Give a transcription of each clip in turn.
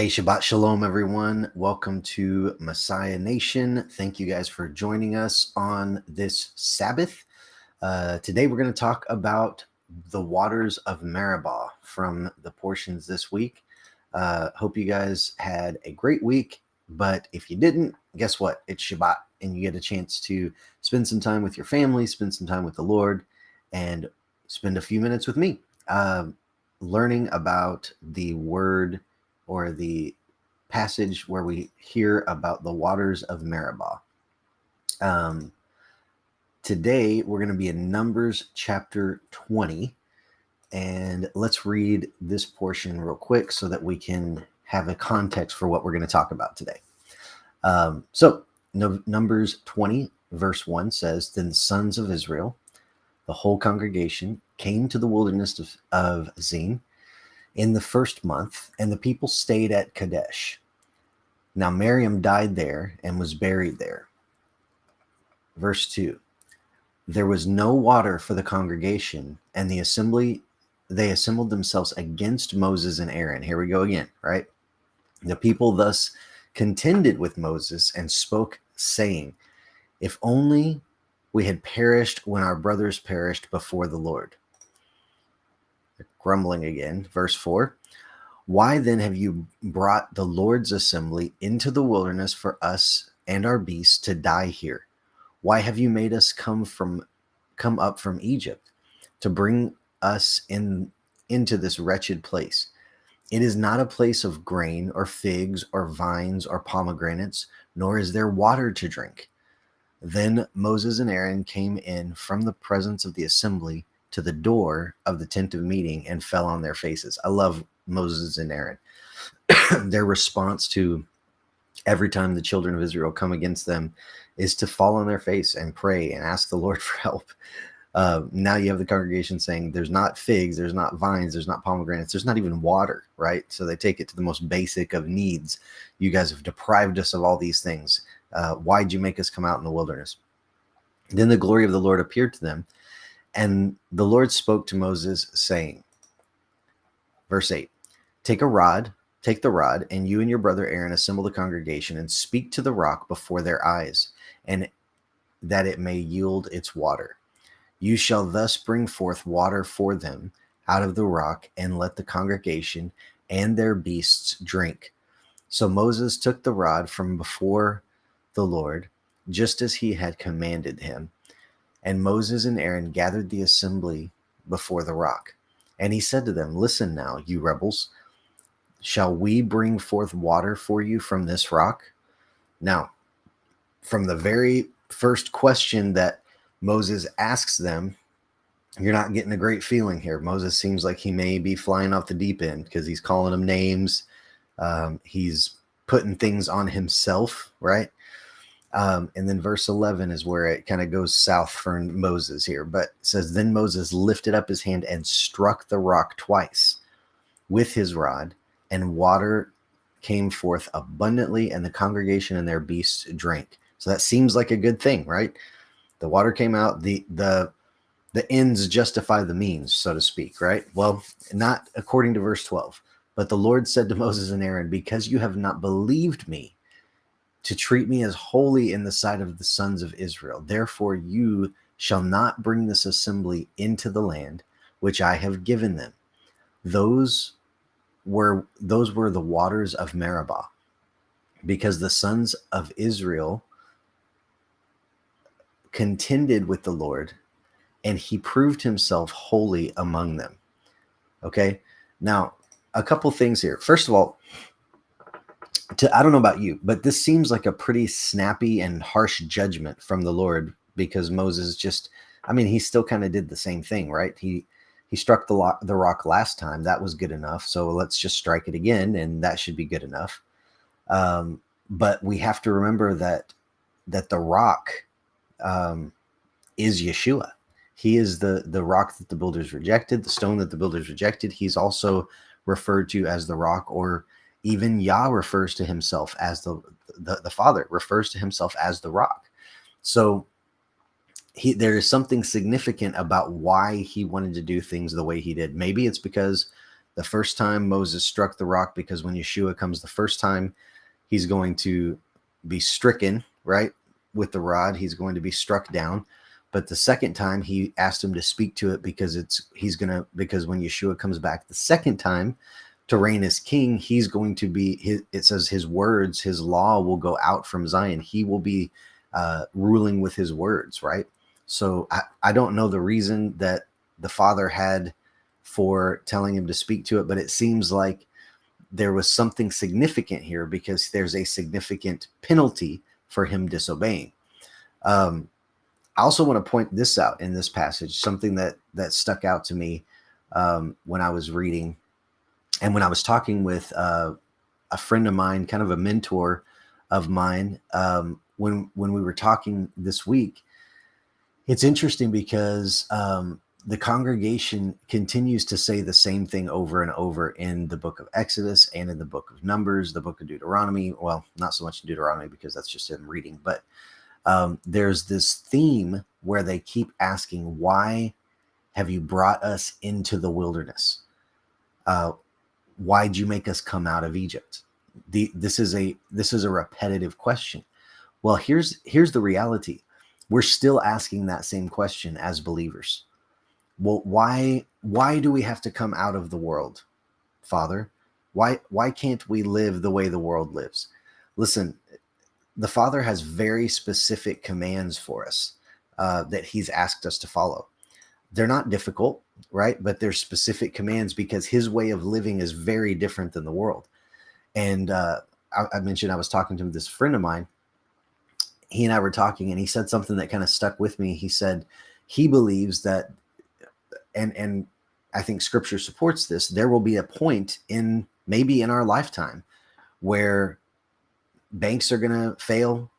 Hey, Shabbat Shalom, everyone. Welcome to Messiah Nation. Thank you guys for joining us on this Sabbath. Today, we're going to talk about the waters of Meribah from the portions this week. Hope you guys had a great week, but if you didn't, guess what? It's Shabbat, and you get a chance to spend some time with your family, spend some time with the Lord, and spend a few minutes with me, learning about the word or the passage where we hear about the waters of Meribah. Today, we're going to be in Numbers chapter 20, and let's read this portion real quick so that we can have a context for what we're going to talk about today. Numbers 20, verse 1 says, "Then the sons of Israel, the whole congregation, came to the wilderness of Zin in the first month, and the people stayed at Kadesh. Now Miriam died there and was buried there." Verse 2, "There was no water for the congregation, and they assembled themselves against Moses and Aaron." Here we go again, right? "The people thus contended with Moses and spoke, saying, If only we had perished when our brothers perished before the Lord." They're grumbling again. Verse 4, "Why then have you brought the Lord's assembly into the wilderness for us and our beasts to die here? Why have you made us come up from Egypt to bring us into this wretched place? It is not a place of grain or figs or vines or pomegranates, nor is there water to drink." Then Moses and Aaron came in from the presence of the assembly to the door of the tent of meeting and fell on their faces. I love Moses and Aaron. Their response to every time the children of Israel come against them is to fall on their face and pray and ask the Lord for help. Now you have the congregation saying there's not figs, there's not vines, there's not pomegranates, there's not even water, right? So they take it to the most basic of needs. You guys have deprived us of all these things. Why'd you make us come out in the wilderness? Then the glory of the Lord appeared to them, and the Lord spoke to Moses, saying," verse 8, take the rod, and you and your brother Aaron assemble the congregation and speak to the rock before their eyes, and that it may yield its water. You shall thus bring forth water for them out of the rock, and let the congregation and their beasts drink." So Moses took the rod from before the Lord, just as he had commanded him. And Moses and Aaron gathered the assembly before the rock. And he said to them, "Listen now, you rebels. Shall we bring forth water for you from this rock?" Now, from the very first question that Moses asks them, you're not getting a great feeling here. Moses seems like he may be flying off the deep end because he's calling them names. He's putting things on himself, right? And then verse 11 is where it kind of goes south for Moses here. But it says, "Then Moses lifted up his hand and struck the rock twice with his rod, and water came forth abundantly, and the congregation and their beasts drank." So that seems like a good thing, right? The water came out. The ends justify the means, so to speak, right? Well, not according to verse 12. "But the Lord said to Moses and Aaron, because you have not believed me to treat me as holy in the sight of the sons of Israel, therefore you shall not bring this assembly into the land which I have given them." Those were the waters of Meribah, because the sons of Israel contended with the Lord, and he proved himself holy among them. Okay, now a couple things here. First of all, I don't know about you, but this seems like a pretty snappy and harsh judgment from the Lord, because Moses he still kind of did the same thing, right? He struck the rock last time. That was good enough. So let's just strike it again, and that should be good enough. But we have to remember that the rock is Yeshua. He is the rock that the builders rejected, the stone that the builders rejected. He's also referred to as the rock, or even Yah refers to himself as the Father refers to himself as the rock. So there is something significant about why he wanted to do things the way he did. Maybe it's because The first time Moses struck the rock, because when Yeshua comes the first time, he's going to be stricken, right, with the rod. He's going to be struck down. But the second time, he asked him to speak to it, because because when Yeshua comes back the second time to reign as king, he's going to be, it says his words, his law will go out from Zion. He will be ruling with his words, right? So I don't know the reason that the Father had for telling him to speak to it, but it seems like there was something significant here, because there's a significant penalty for him disobeying. I also want to point this out in this passage, something that stuck out to me when I was reading, and when I was talking with a friend of mine, kind of a mentor of mine, when we were talking this week. It's interesting because the congregation continues to say the same thing over and over in the book of Exodus and in the book of Numbers, the book of Deuteronomy. Well, not so much Deuteronomy, because that's just in reading, but there's this theme where they keep asking, why have you brought us into the wilderness? Why'd you make us come out of Egypt? This is a repetitive question. Well, here's the reality. We're still asking that same question as believers. Well, why do we have to come out of the world, Father? Why can't we live the way the world lives? Listen, the Father has very specific commands for us that he's asked us to follow. They're not difficult, right? But they're specific commands, because his way of living is very different than the world. And I mentioned I was talking to this friend of mine. He and I were talking, and he said something that kind of stuck with me. He said he believes that, and I think Scripture supports this, there will be a point maybe in our lifetime where banks are going to fail,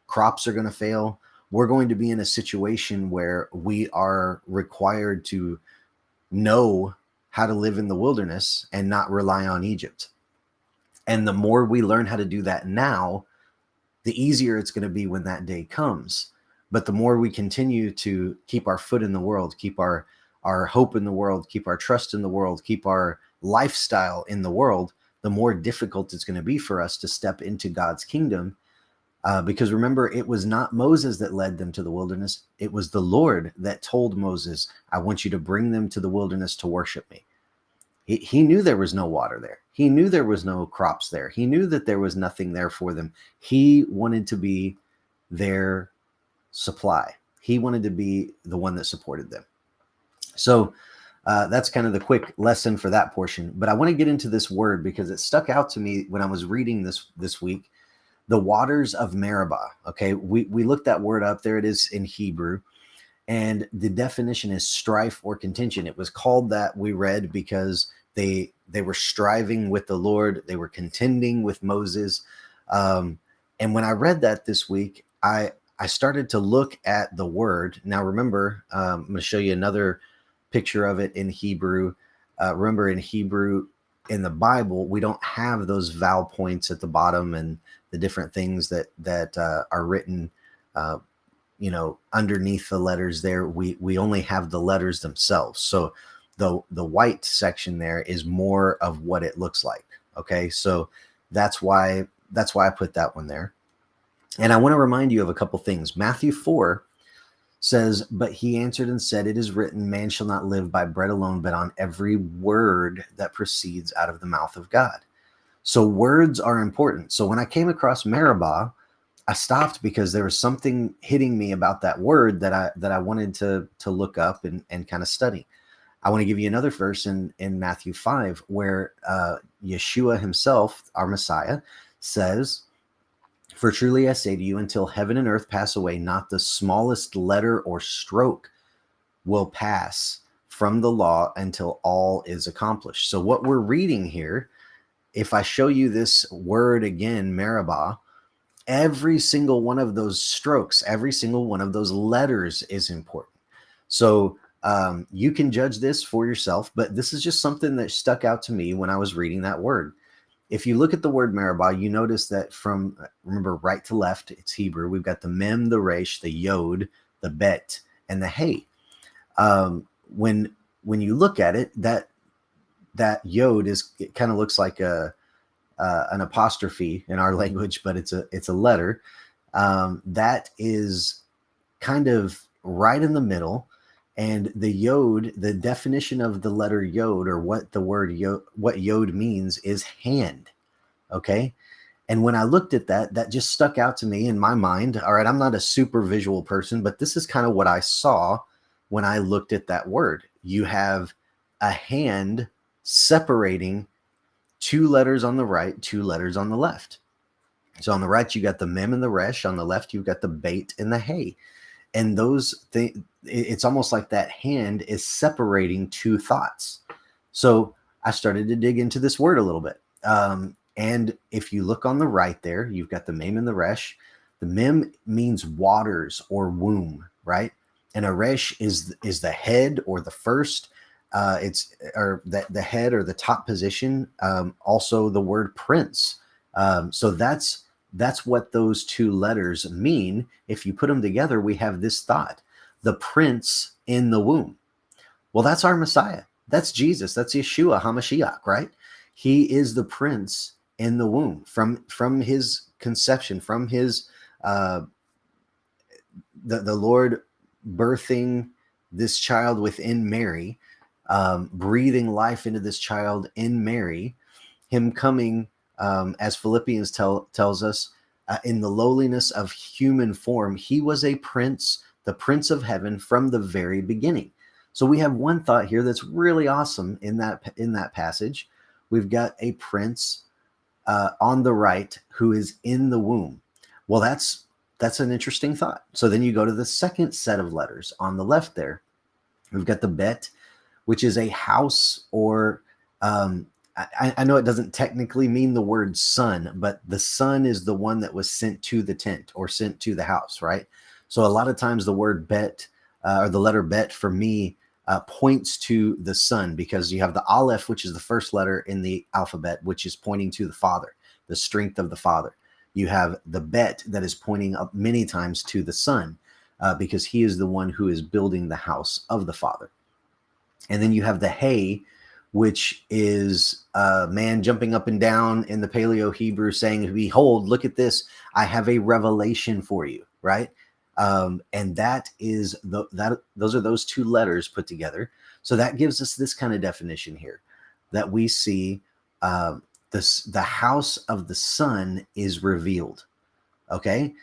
crops are going to fail. We're going to be in a situation where we are required to know how to live in the wilderness and not rely on Egypt. And the more we learn how to do that now, the easier it's going to be when that day comes. But the more we continue to keep our foot in the world, keep our hope in the world, keep our trust in the world, keep our lifestyle in the world, the more difficult it's going to be for us to step into God's kingdom. Because remember, it was not Moses that led them to the wilderness. It was the Lord that told Moses, I want you to bring them to the wilderness to worship me. He knew there was no water there. He knew there was no crops there. He knew that there was nothing there for them. He wanted to be their supply. He wanted to be the one that supported them. So that's kind of the quick lesson for that portion. But I want to get into this word because it stuck out to me when I was reading this week. The waters of Meribah. Okay, we looked that word up. There it is in Hebrew. And the definition is strife or contention. It was called that, we read, because they were striving with the Lord. They were contending with Moses. And when I read that this week, I started to look at the word. Now, remember, I'm going to show you another picture of it in Hebrew. Remember, in Hebrew, in the Bible, we don't have those vowel points at the bottom and the different things that are written, underneath the letters there. We only have the letters themselves. So the white section there is more of what it looks like. Okay, so that's why I put that one there. And I want to remind you of a couple things. Matthew 4 says, but he answered and said, it is written, man shall not live by bread alone, but on every word that proceeds out of the mouth of God. So words are important. So when I came across Meribah, I stopped because there was something hitting me about that word that I wanted to look up and kind of study. I want to give you another verse in Matthew 5 where Yeshua himself, our Messiah, says, for truly I say to you, until heaven and earth pass away, not the smallest letter or stroke will pass from the law until all is accomplished. So what we're reading here, if I show you this word again, Meribah, every single one of those strokes, every single one of those letters is important. So you can judge this for yourself, but this is just something that stuck out to me when I was reading that word. If you look at the word Meribah, you notice that remember, right to left, it's Hebrew. We've got the mem, the resh, the yod, the bet, and the hey. When you look at it, that that yod it kind of looks like an apostrophe in our language, but it's a letter that is kind of right in the middle. And the yod, the definition of the letter yod, or what the word yod, what yod means, is hand. Okay. And when I looked at that, that just stuck out to me in my mind. All right, I'm not a super visual person, but this is kind of what I saw when I looked at that word. You have a hand separating two letters on the right, two letters on the left. So on the right, you got the mem and the resh. On the left, you've got the bait and the hay. And those things, it's almost like that hand is separating two thoughts. So I started to dig into this word a little bit. And if you look on the right there, you've got the mem and the resh. The mem means waters or womb, right? And a resh is the head or the first. Or the head or the top position. Also, the word prince. So that's what those two letters mean. If you put them together, we have this thought: the prince in the womb. Well, that's our Messiah. That's Jesus. That's Yeshua HaMashiach, right? He is the prince in the womb from his conception, from his the Lord birthing this child within Mary, breathing life into this child in Mary, him coming, as Philippians tells us, in the lowliness of human form. He was a prince, the prince of heaven from the very beginning. So we have one thought here that's really awesome in that passage. We've got a prince on the right who is in the womb. Well, that's an interesting thought. So then you go to the second set of letters on the left there. We've got the bet, which is a house, or I know it doesn't technically mean the word son, but the son is the one that was sent to the tent or sent to the house, right? So a lot of times the word bet or the letter bet for me points to the son, because you have the aleph, which is the first letter in the alphabet, which is pointing to the Father, the strength of the Father. You have the bet that is pointing up many times to the Son, because he is the one who is building the house of the Father. And then you have the hay, which is a man jumping up and down in the Paleo Hebrew saying, behold, look at this, I have a revelation for you, right? And that is those are those two letters put together. So that gives us this kind of definition here, that we see the house of the Son is revealed. Okay.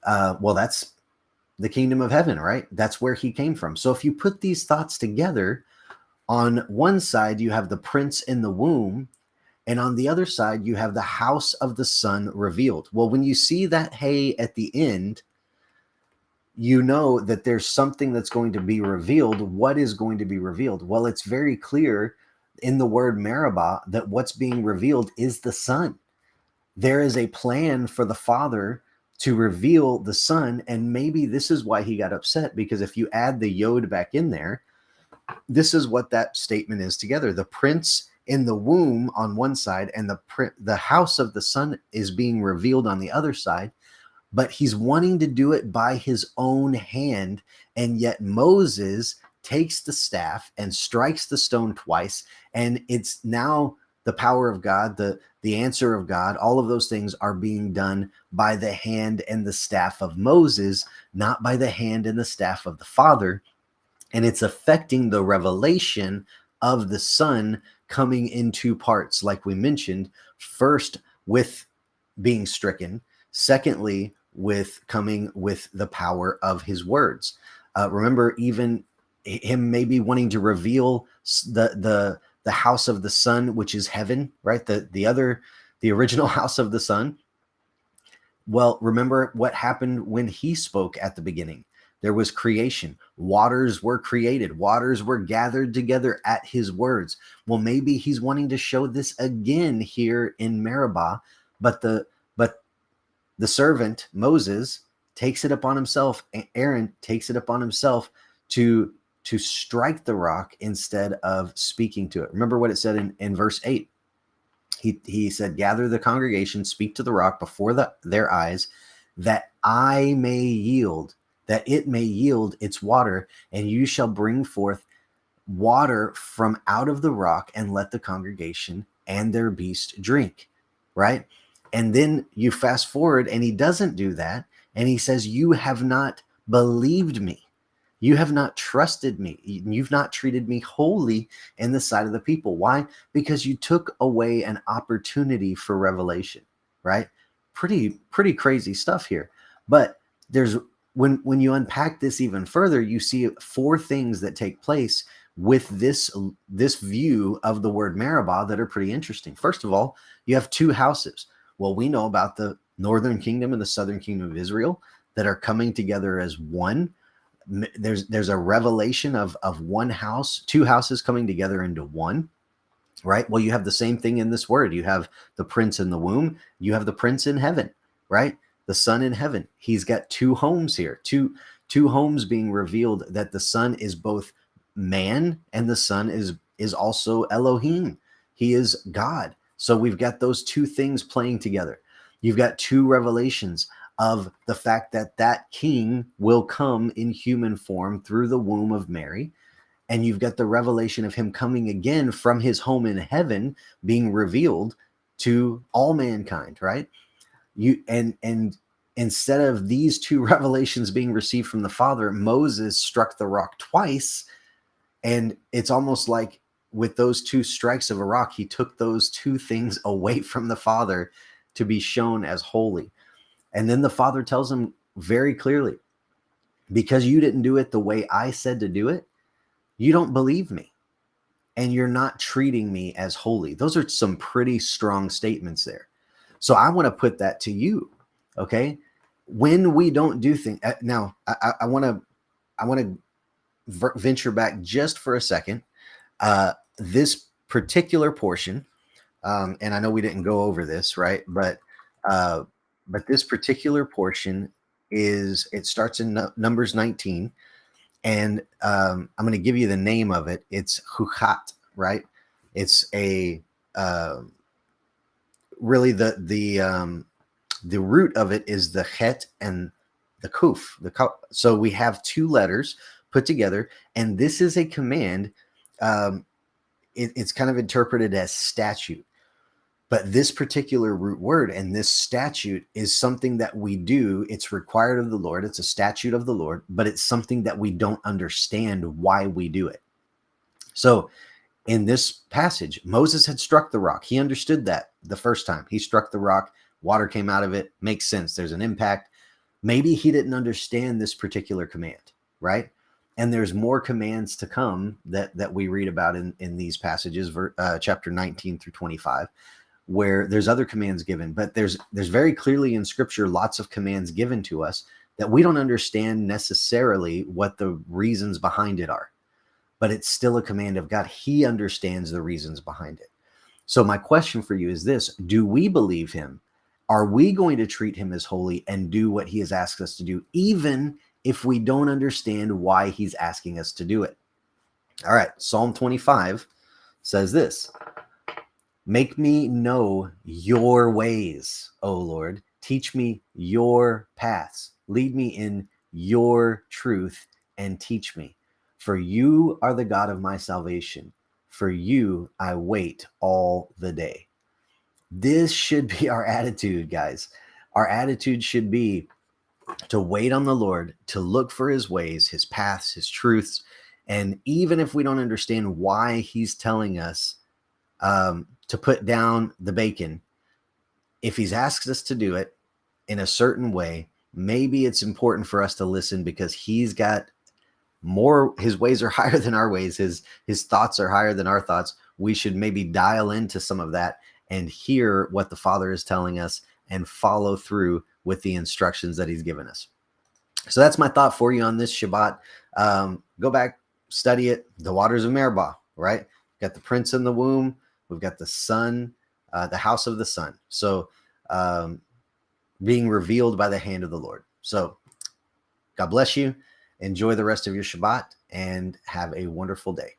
Well, that's the kingdom of heaven, right? That's where he came from. So if you put these thoughts together, on one side, you have the prince in the womb, and on the other side, you have the house of the Son revealed. Well, when you see that hay at the end, you know that there's something that's going to be revealed. What is going to be revealed? Well, it's very clear in the word Meribah that what's being revealed is the Son. There is a plan for the Father to reveal the Son, and maybe this is why he got upset, because if you add the yod back in there, this is what that statement is together. The prince in the womb on one side, and the house of the Son is being revealed on the other side. But he's wanting to do it by his own hand. And yet Moses takes the staff and strikes the stone twice. And it's now the power of God, the answer of God. All of those things are being done by the hand and the staff of Moses, not by the hand and the staff of the Father. And it's affecting the revelation of the Son coming in two parts, like we mentioned, first with being stricken, secondly, with coming with the power of his words. Remember, even him maybe wanting to reveal the house of the Son, which is heaven, right? The original house of the Son. Well, remember what happened when he spoke at the beginning. There was creation. Waters were created. Waters were gathered together at his words. Well, maybe he's wanting to show this again here in Meribah, but the servant Moses takes it upon himself. Aaron takes it upon himself to strike the rock instead of speaking to it. Remember what it said in verse 8. He said, gather the congregation, speak to the rock before their eyes, that it may yield its water, and you shall bring forth water from out of the rock and let the congregation and their beast drink, right? And then you fast forward and he doesn't do that. And he says, you have not believed me. You have not trusted me. You've not treated me holy in the sight of the people. Why? Because you took away an opportunity for revelation, right? Pretty crazy stuff here. But there's when you unpack this even further, you see 4 things that take place with this view of the word Meribah that are pretty interesting. First of all, you have 2 houses. Well, we know about the northern kingdom and the southern kingdom of Israel that are coming together as one. There's a revelation of one house, 2 houses coming together into one, right? Well, you have the same thing in this word. You have the prince in the womb. You have the prince in heaven, right? The son in heaven. He's got 2 homes here, two homes being revealed, that the son is both man and the son is also Elohim. He is God. So we've got those 2 things playing together. You've got 2 revelations of the fact that that king will come in human form through the womb of Mary. And you've got the revelation of him coming again from his home in heaven, being revealed to all mankind, right? And instead of these 2 revelations being received from the Father, Moses struck the rock twice. And it's almost like with those 2 strikes of a rock, he took those 2 things away from the Father to be shown as holy. And then the Father tells him very clearly, because you didn't do it the way I said to do it, you don't believe me, and you're not treating me as holy. Those are some pretty strong statements there. So I want to put that to you, okay? When we don't do things, now I want to venture back just for a second. This particular portion, and I know we didn't go over this, right? But this particular portion it starts in Numbers 19. And I'm going to give you the name of it. It's Huchat, right? It's a really the root of it is the Het and the Kuf. So we have 2 letters put together, and this is a command. It's kind of interpreted as statute. But this particular root word and this statute is something that we do. It's required of the Lord. It's a statute of the Lord, but it's something that we don't understand why we do it. So in this passage, Moses had struck the rock. He understood that the first time. He struck the rock, water came out of it. Makes sense. There's an impact. Maybe he didn't understand this particular command, right? And there's more commands to come that we read about in these passages, chapter 19 through 25. Where there's other commands given, but there's very clearly in Scripture lots of commands given to us that we don't understand necessarily what the reasons behind it are, but it's still a command of God. He understands the reasons behind it. So my question for you is this: do we believe him? Are we going to treat him as holy and do what he has asked us to do, even if we don't understand why he's asking us to do it? All right, Psalm 25 says this: make me know your ways, O Lord. Teach me your paths. Lead me in your truth and teach me. For you are the God of my salvation. For you I wait all the day. This should be our attitude, guys. Our attitude should be to wait on the Lord, to look for his ways, his paths, his truths. And even if we don't understand why he's telling us to put down the bacon, if he's asked us to do it in a certain way, maybe it's important for us to listen, because he's got more. His ways are higher than our ways. His thoughts are higher than our thoughts. We should maybe dial into some of that and hear what the Father is telling us and follow through with the instructions that he's given us. So that's my thought for you on this Shabbat. Go back, study it. The waters of Meribah, right? Got the prince in the womb. We've got the son, the house of the son. So being revealed by the hand of the Lord. So God bless you. Enjoy the rest of your Shabbat and have a wonderful day.